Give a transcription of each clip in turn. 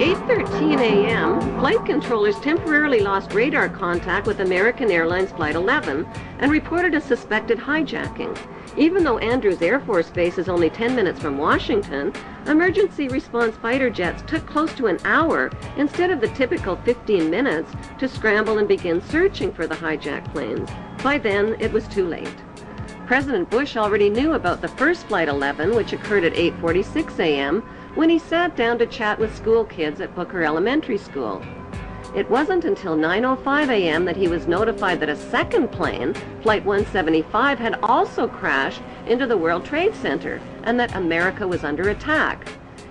8:13 a.m., flight controllers temporarily lost radar contact with American Airlines Flight 11 and reported a suspected hijacking. Even though Andrews Air Force Base is only 10 minutes from Washington, emergency response fighter jets took close to an hour instead of the typical 15 minutes to scramble and begin searching for the hijacked planes. By then, it was too late. President Bush already knew about the first Flight 11, which occurred at 8:46 a.m., when he sat down to chat with school kids at Booker Elementary School. It wasn't until 9:05 a.m. that he was notified that a second plane, Flight 175, had also crashed into the World Trade Center and that America was under attack.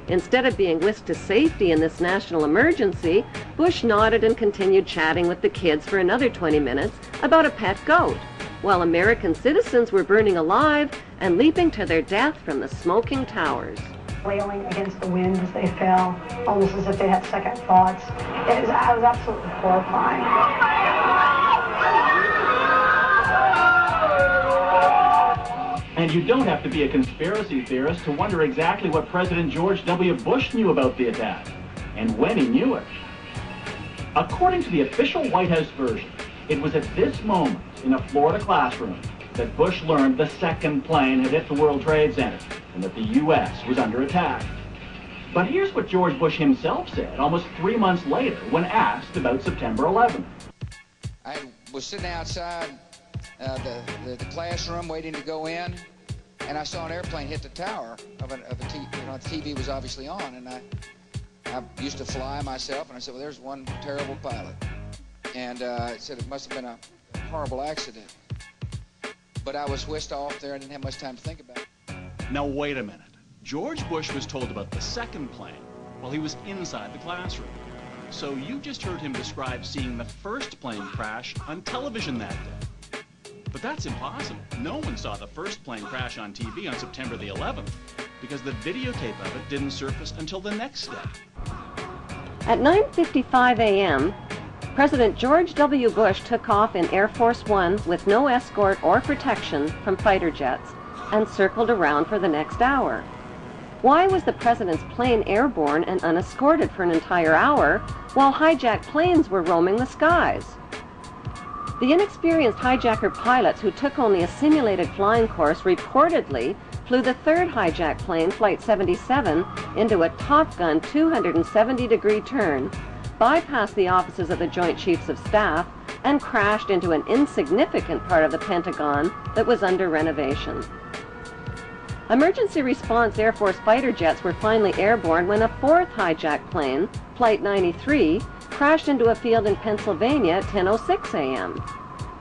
Instead of being whisked to safety in this national emergency, Bush nodded and continued chatting with the kids for another 20 minutes about a pet goat, while American citizens were burning alive and leaping to their death from the smoking towers. Flailing against the wind as they fell, almost as if they had second thoughts. I was absolutely horrifying. And you don't have to be a conspiracy theorist to wonder exactly what President George W. Bush knew about the attack, and when he knew it. According to the official White House version, it was at this moment in a Florida classroom that Bush learned the second plane had hit the World Trade Center and that the U.S. was under attack. But here's what George Bush himself said almost 3 months later when asked about September 11th. I was sitting outside the classroom waiting to go in, and I saw an airplane hit the tower of a TV. You know, the TV was obviously on, and I used to fly myself, and I said, well, there's one terrible pilot. And it said it must have been a horrible accident. But I was whisked off there and didn't have much time to think about it. Now wait a minute. George Bush was told about the second plane while he was inside the classroom. So you just heard him describe seeing the first plane crash on television that day. But that's impossible. No one saw the first plane crash on TV on September the 11th because the videotape of it didn't surface until the next day. At 9:55 a.m., President George W. Bush took off in Air Force One with no escort or protection from fighter jets and circled around for the next hour. Why was the president's plane airborne and unescorted for an entire hour while hijacked planes were roaming the skies? The inexperienced hijacker pilots who took only a simulated flying course reportedly flew the third hijacked plane, Flight 77, into a Top Gun 270-degree turn, bypassed the offices of the Joint Chiefs of Staff, and crashed into an insignificant part of the Pentagon that was under renovation. Emergency response Air Force fighter jets were finally airborne when a fourth hijacked plane, Flight 93, crashed into a field in Pennsylvania at 10:06 a.m.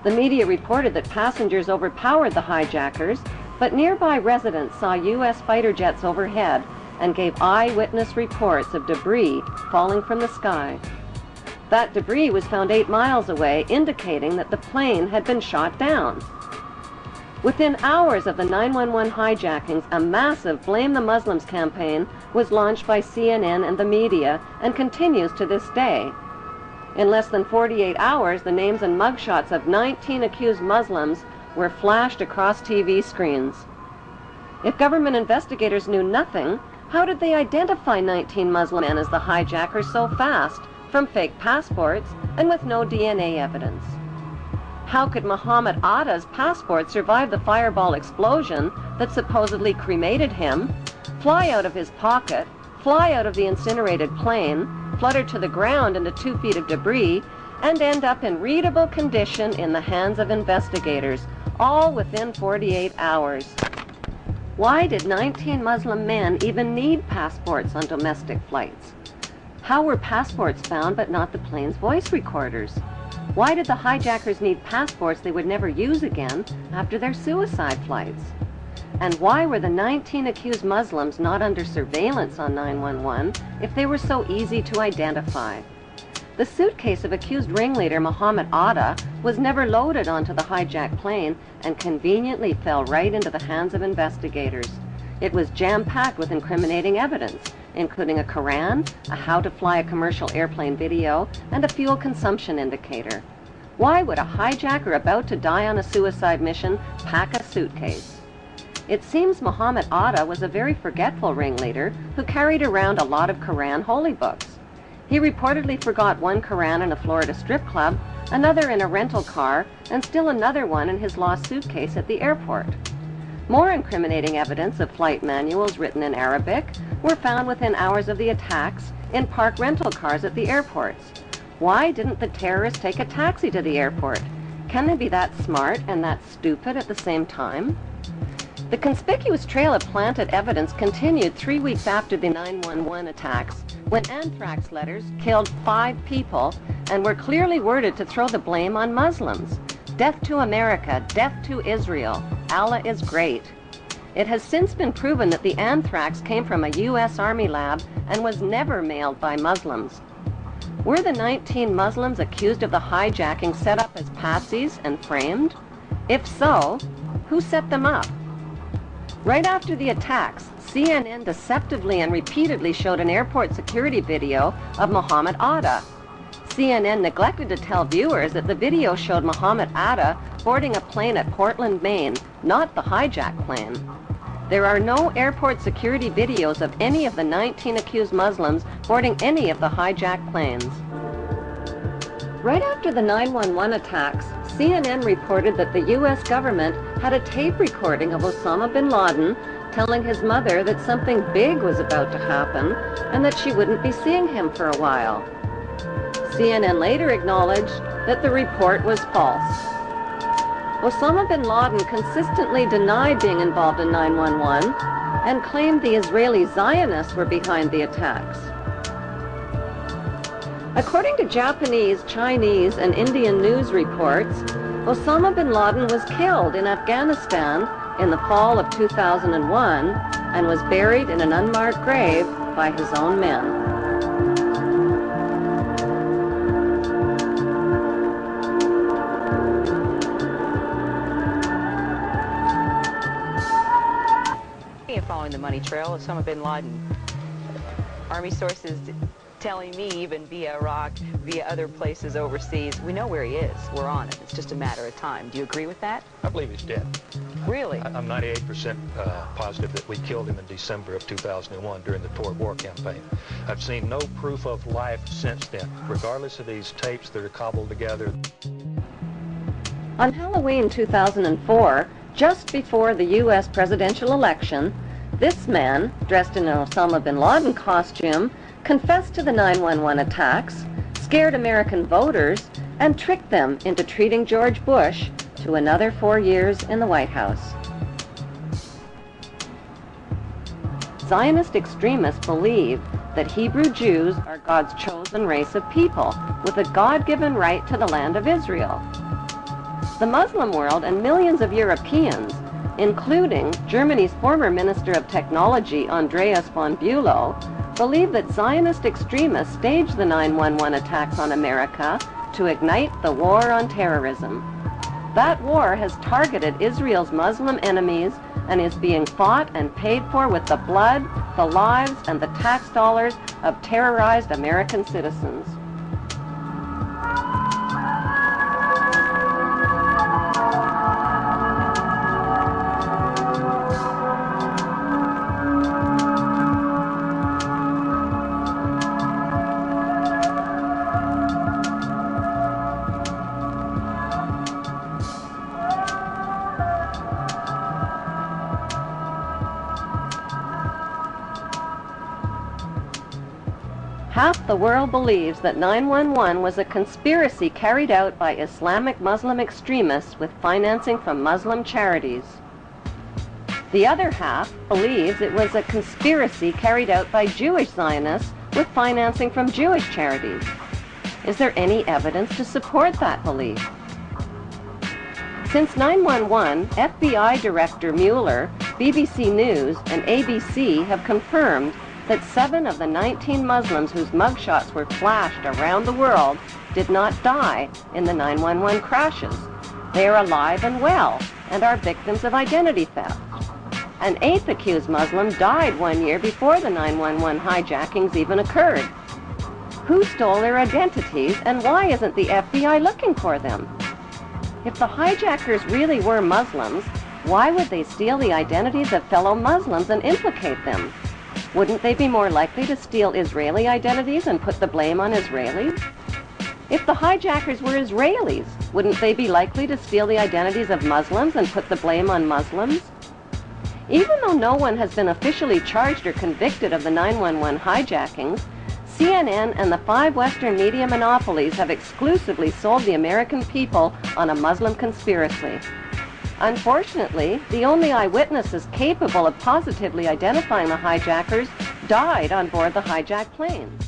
The media reported that passengers overpowered the hijackers, but nearby residents saw U.S. fighter jets overhead and gave eyewitness reports of debris falling from the sky. That debris was found 8 miles away, indicating that the plane had been shot down. Within hours of the 911 hijackings, a massive Blame the Muslims campaign was launched by CNN and the media and continues to this day. In less than 48 hours, the names and mugshots of 19 accused Muslims were flashed across TV screens. If government investigators knew nothing, how did they identify 19 Muslim men as the hijackers so fast, from fake passports and with no DNA evidence? How could Muhammad Atta's passport survive the fireball explosion that supposedly cremated him, fly out of his pocket, fly out of the incinerated plane, flutter to the ground into 2 feet of debris, and end up in readable condition in the hands of investigators, all within 48 hours? Why did 19 Muslim men even need passports on domestic flights? How were passports found but not the plane's voice recorders? Why did the hijackers need passports they would never use again after their suicide flights? And why were the 19 accused Muslims not under surveillance on 911 if they were so easy to identify? The suitcase of accused ringleader Muhammad Atta was never loaded onto the hijacked plane and conveniently fell right into the hands of investigators. It was jam-packed with incriminating evidence, including a Quran, a how to fly a commercial airplane video, and a fuel consumption indicator. Why would a hijacker about to die on a suicide mission pack a suitcase? It seems Muhammad Atta was a very forgetful ringleader who carried around a lot of Quran holy books. He reportedly forgot one Koran in a Florida strip club, another in a rental car, and still another one in his lost suitcase at the airport. More incriminating evidence of flight manuals written in Arabic were found within hours of the attacks in parked rental cars at the airports. Why didn't the terrorists take a taxi to the airport? Can they be that smart and that stupid at the same time? The conspicuous trail of planted evidence continued 3 weeks after the 9/11 attacks, when anthrax letters killed 5 people and were clearly worded to throw the blame on Muslims. Death to America, death to Israel, Allah is great. It has since been proven that the anthrax came from a U.S. Army lab and was never mailed by Muslims. Were the 19 Muslims accused of the hijacking set up as patsies and framed? If so, who set them up? Right after the attacks, CNN deceptively and repeatedly showed an airport security video of Mohammed Atta. CNN neglected to tell viewers that the video showed Mohammed Atta boarding a plane at Portland, Maine, not the hijacked plane. There are no airport security videos of any of the 19 accused Muslims boarding any of the hijacked planes. Right after the 9/11 attacks, CNN reported that the U.S. government had a tape recording of Osama bin Laden telling his mother that something big was about to happen and that she wouldn't be seeing him for a while. CNN later acknowledged that the report was false. Osama bin Laden consistently denied being involved in 9/11 and claimed the Israeli Zionists were behind the attacks. According to Japanese, Chinese, and Indian news reports, Osama bin Laden was killed in Afghanistan in the fall of 2001 and was buried in an unmarked grave by his own men. Following the money trail, Osama bin Laden. Army sources telling me, even via Iraq, via other places overseas, we know where he is. We're on it. It's just a matter of time. Do you agree with that? I believe he's dead. Really? I'm 98% positive that we killed him in December of 2001 during the Torrid War campaign. I've seen no proof of life since then, regardless of these tapes that are cobbled together. On Halloween 2004, just before the U.S. presidential election, this man, dressed in an Osama bin Laden costume, confessed to the 9/11 attacks, scared American voters, and tricked them into treating George Bush to another 4 years in the White House. Zionist extremists believe that Hebrew Jews are God's chosen race of people with a God-given right to the land of Israel. The Muslim world and millions of Europeans, including Germany's former Minister of Technology Andreas von Bülow, believe that Zionist extremists staged the 9/11 attacks on America to ignite the war on terrorism. That war has targeted Israel's Muslim enemies and is being fought and paid for with the blood, the lives, and the tax dollars of terrorized American citizens. Half the world believes that 9/11 was a conspiracy carried out by Islamic Muslim extremists with financing from Muslim charities. The other half believes it was a conspiracy carried out by Jewish Zionists with financing from Jewish charities. Is there any evidence to support that belief? Since 9/11, FBI Director Mueller, BBC News, and ABC have confirmed that 7 of the 19 Muslims whose mugshots were flashed around the world did not die in the 9/11 crashes. They are alive and well and are victims of identity theft. An 8th accused Muslim died 1 year before the 9/11 hijackings even occurred. Who stole their identities and why isn't the FBI looking for them? If the hijackers really were Muslims, why would they steal the identities of fellow Muslims and implicate them? Wouldn't they be more likely to steal Israeli identities and put the blame on Israelis? If the hijackers were Israelis, wouldn't they be likely to steal the identities of Muslims and put the blame on Muslims? Even though no one has been officially charged or convicted of the 9/11 hijackings, CNN and the 5 Western media monopolies have exclusively sold the American people on a Muslim conspiracy. Unfortunately, the only eyewitnesses capable of positively identifying the hijackers died on board the hijacked planes.